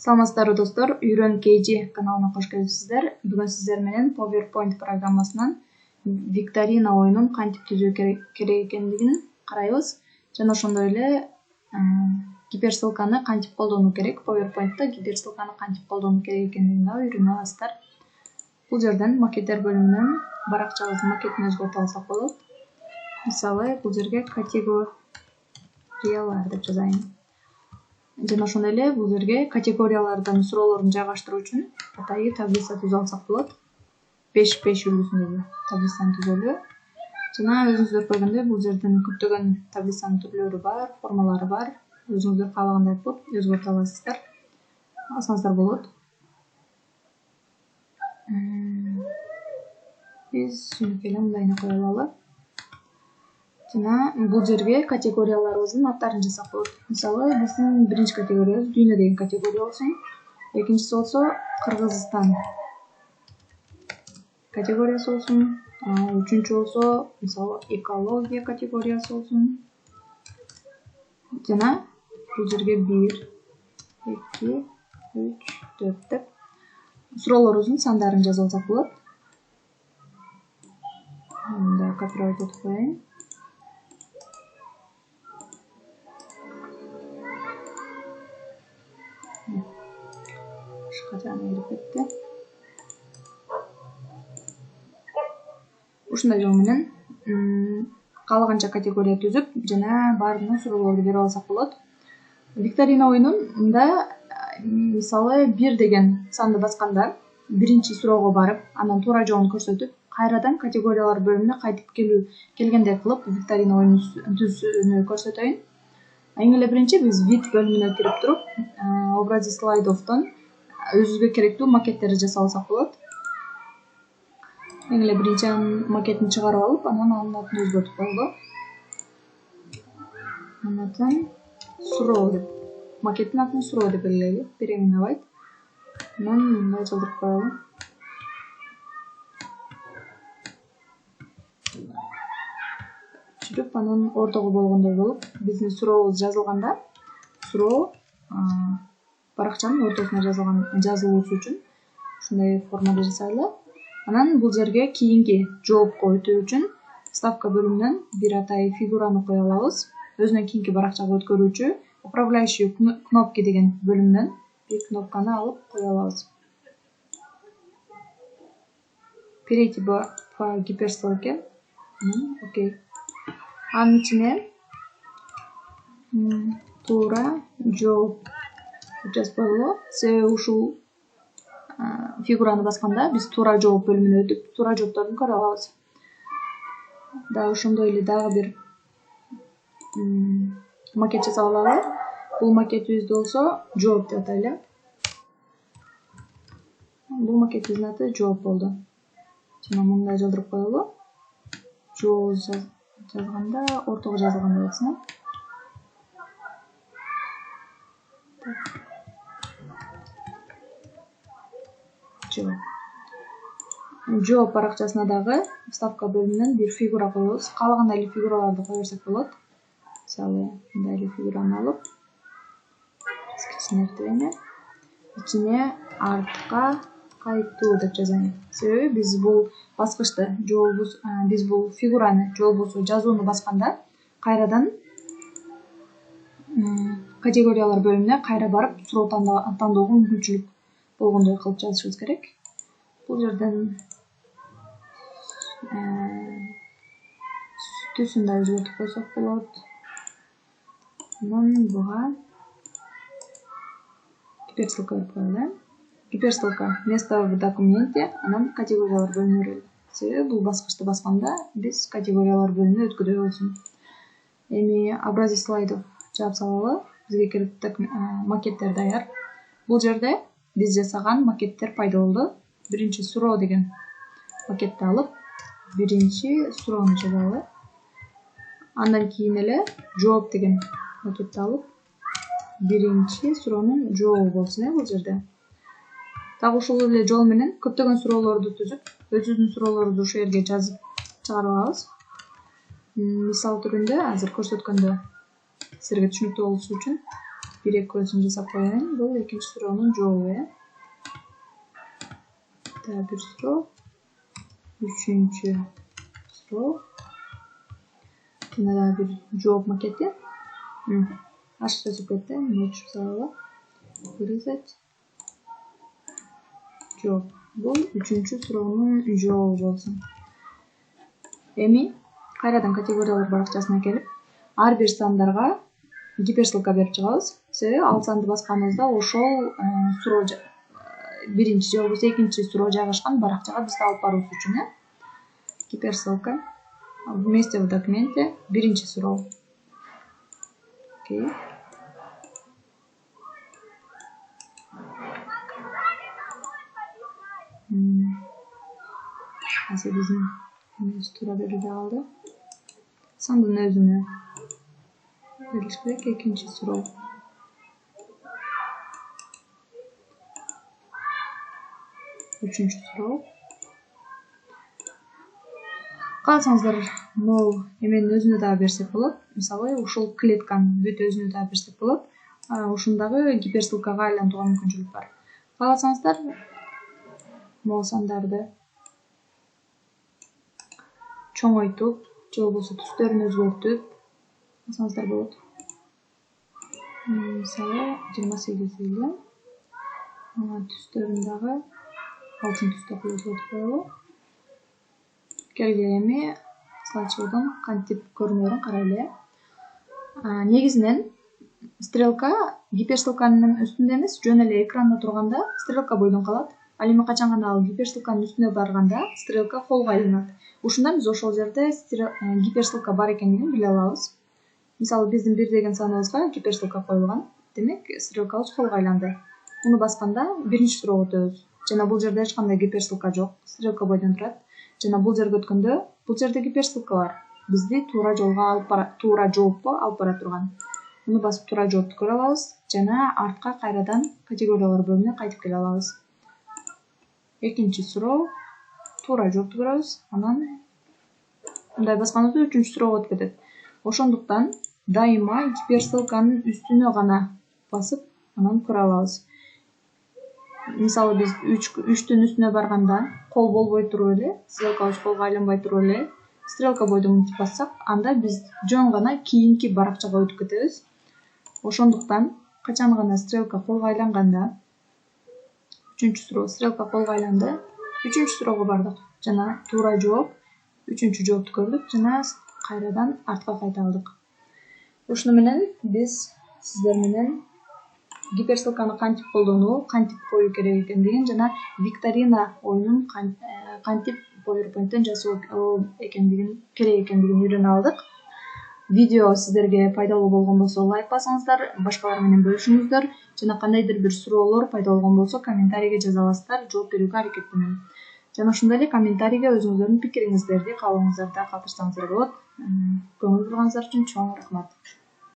Саламатсыздарбы достор, Үйрөн KG каналына кош келипсиздер. Бүгүн сиздер менен PowerPoint программасынан викторина оюнун кантип түзүү керек экендигин карайбыз. Жана ошондой эле гиперссылканы кантип колдонуу керек, PowerPoint'та гиперссылканы кантип колдонуу керек экендигин дагы үйрөнүп аласыздар. Бул жерден макеттер бөлүмүнөн баракчабыздын макетин өзгөртүп алсак болот. Мисалы, бул жерге категориялар деп жазайын. Жана ошондой эле бул жерге категориялардан суроолорду жайгаштыруу үчүн атайы таблица түзүп алсак болот. 5-5 үлгүсүндөгү таблицаны түзөлү. Жана өзүңүздөр көргөндөй бул жерден көптөгөн таблицанын түрлөрү бар, формалары бар. Өзүңүздөр каалагандай кылып өзгөртүп аласыздар. Алсаңыздар болот. Биз жөнөкөй эле мындайына кое алалы. Жана бул жерге категорияларыбыздын аттарын жазсак болот. Мисалы, биздин биринчи категориябыз дүйнө деген категория болсун. Экинчиси болсо Кыргызстан категориясы болсун. Үчүнчү болсо, мисалы, экология категориясы болсун. Жана бул жерге 1, 2, 3, 4 деп суроолорубуздун сандарын жазып алсак болот. Мында копировать этип коеюн. Качан кирип кетти. Ушундай жол менен каалаганча категория түзүп, жана баардыгына суроолорду берип алсак болот. Викторина оюнунда мисалы 1 деген санды басканда биринчи суроого барып, анан туура жообун көрсөтүп, кайрадан категориялар бөлүмүнө кайтып келгендей кылып викторина оюнун түзүүнү көрсөтөйүн. Эң эле биринчи биз вид бөлүмүнө кирип туруп, образи слайдовдон өзүбүзгө керектүү макеттерди жасап алсак болот. Эң эле биринчи макетин чыгарып алып, анан анын атын өзгөртүп коелу. Анын атын суроо деп. Макеттин атын суроо деп белгилейли. Переименовать. Анан мындай жаздырып коелу. Жүрүп, анан ортого болгондой болуп, биздин сурообуз жазылганда, суроо баракчанын ортосуна жазылуусу үчүн ушундай формада жасайлы. Анан бул жерге кийинки жоопко өтүү үчүн вставка бөлүмүнөн бир атайы фигураны кое алабыз. Өзүнөн кийинки баракчага өткөрүүчү управляющие кнопки деген бөлүмүнөн бир кнопканы алып кое алабыз. Перейти по гиперссылке. Окей. Анын ичине туура жооп жазып коелу. Себеби ушул фигураны басканда биз туура жооп бөлүмүнө өтүп, туура жоопторду көрө алабыз. Дагы ошондой эле дагы бир макет жасап алалы. Бул макетибизди болсо жооп деп атайлы. Бул макетибиздин аты жооп болду. Жана мындай жаздырып коелу. Жооп жазганда ортого жазылгандай болсун. Жооп баракчасына дагы вставка бөлүмүнөн бир фигура коебуз. Каалагандай эле фигураларды кое берсек болот. Мисалы, мындай эле фигураны алып, кичинертене, ичине артка кайтуу деп жазайын. Себеби биз бул баскычты биз бул фигураны жообубузду жазууну басканда кайрадан категориялар бөлүмүнө кайра барып суроо тандоого мүмкүнчүлүк болгондой кылып жазышыбыз керек. Бул жерден түсүн да өзгөртүп койсок болот. Анан буга гиперссылка деп коелу. Гиперссылка место в документе, анан категориялар бөлүмүнө кирели. Себеби бул баскычты басканда биз категориялар бөлүмүнө өткүдөй болсун. Эми образи слайдов жаап салалы. Бизге керектүү макеттер даяр. Бул жерде биз жасаган макеттер пайда болду. Биринчи суроо деген макетти алып, биринчи суроону жазалы. Андан кийин эле жооп деген макетти алып, биринчи суроонун жообу болсун бул жерде. Дагы ушул эле жол менен көптөгөн суроолорду түзүп, өзүбүздүн суроолорубузду ушул жерге жазып чыгарып алабыз. Мисал түрүндө азыр көрсөткөндө силерге түшүнүктүү болушу үчүн 1 көзүн жасап коеюн. Бул экинчи суроонун жообу. Дагы бир суроо. Үчүнчү суроо. Жана дагы бир жооп макети. Ашык жазып кетти. Эмне өчүп салалы? Вырезать. Жооп. Бул үчүнчү суроонун жообу болсун. Эми кайрадан категориялар баракчасына келип, ар бир сандарга гиперссылка берип чыгабыз. Себеби ал санды басканыбызда ошол суроо биринчи же болбосо экинчи суроо жайгашкан баракчага бизди алып баруусу үчүн, гиперссылка. Вместе в документе биринчи суроо. Окей. Азыр биздин туура берилбей калды. Сандын өзүнө берилиш керек. Экинчи суроо. Үчүнчү суроо. Кааласаңыздар, могул эменин өзүнө дагы берсек болот. Мисалы, ушул клетканын бүт өзүнө дагы берсек болот. Ушундагы гиперссылкага айлантууга мүмкүнчүлүк бар. Кааласаңыздар, могул сандарды чоңойтуп, же болбосо түстөрүн өзгөртүп алсаңыздар болот. Мисалы, 28 эле. Түстөрүн дагы алтын түстө кылып коелу. Келгиле эми слайдшоудон кантип көрүнөрүн карайлы. Негизинен стрелка гиперссылканын үстүндө эмес, жөн эле экранда турганда стрелка бойдон калат. Ал эми качан гана ал гиперссылканын үстүнө барганда стрелка колго айланат. Ушунда биз ошол жерде гиперссылка бар экендигин биле алабыз. Мисалы, биздин 1 деген саныбызга гиперссылка коюлган. Демек, стрелкабыз колго айланды. Муну басканда биринчи суроого өтөбүз. Жана бул жерде эч кандай гиперссылка жок. Стрелка бойдон турат. Жана бул жерге өткөндө бул жерде гиперссылка бар. Бизди туура жолго алып барат, туура жоопко алып бара турган. Муну басып туура жоопту көрө алабыз жана артка кайрадан категориялар бөлүмүнө кайтып келе алабыз. Экинчи суроо, туура жоопту көрөбүз. Анан мындай басканыбызда үчүнчү суроого өтүп кетет. Ошондуктан дайыма гиперссылканын үстүнө гана басып, анан көрө алабыз. Мисалы, биз 3-түн үстүнө барганда кол болбой туруп эле, стрелкабыз колго айланбай туруп эле, стрелка бойдон мынтип бассак, анда биз жөн гана кийинки баракчага өтүп кетебиз. Ошондуктан качан гана стрелка колго айланганда, үчүнчү суроо, стрелка колго айланды, үчүнчү суроого бардык жана туура жооп, үчүнчү жоопту көрдүк жана кайрадан артка кайта алдык. Ушуну менен биз сиздер менен гиперссылканы кантип колдонуу, кантип коюу керек экендигин жана викторина оюнун кантип PowerPoint'тен жасоо керек экендигин үйрөнүп алдык. Видео сиздерге пайдалуу болгон болсо лайк басыңыздар, башкалар менен бөлүшүңүздөр жана кандайдыр бир суроолор пайда болгон болсо комментарийге жаза аласыздар, жооп берүүгө аракеттенем. Жана ошондой эле комментарийге өзүңүздөрдүн пикириңиздерди, каалооңуздарды калтырсаңыздар болот. Көңүл бурганыңыздар үчүн чоң рахмат.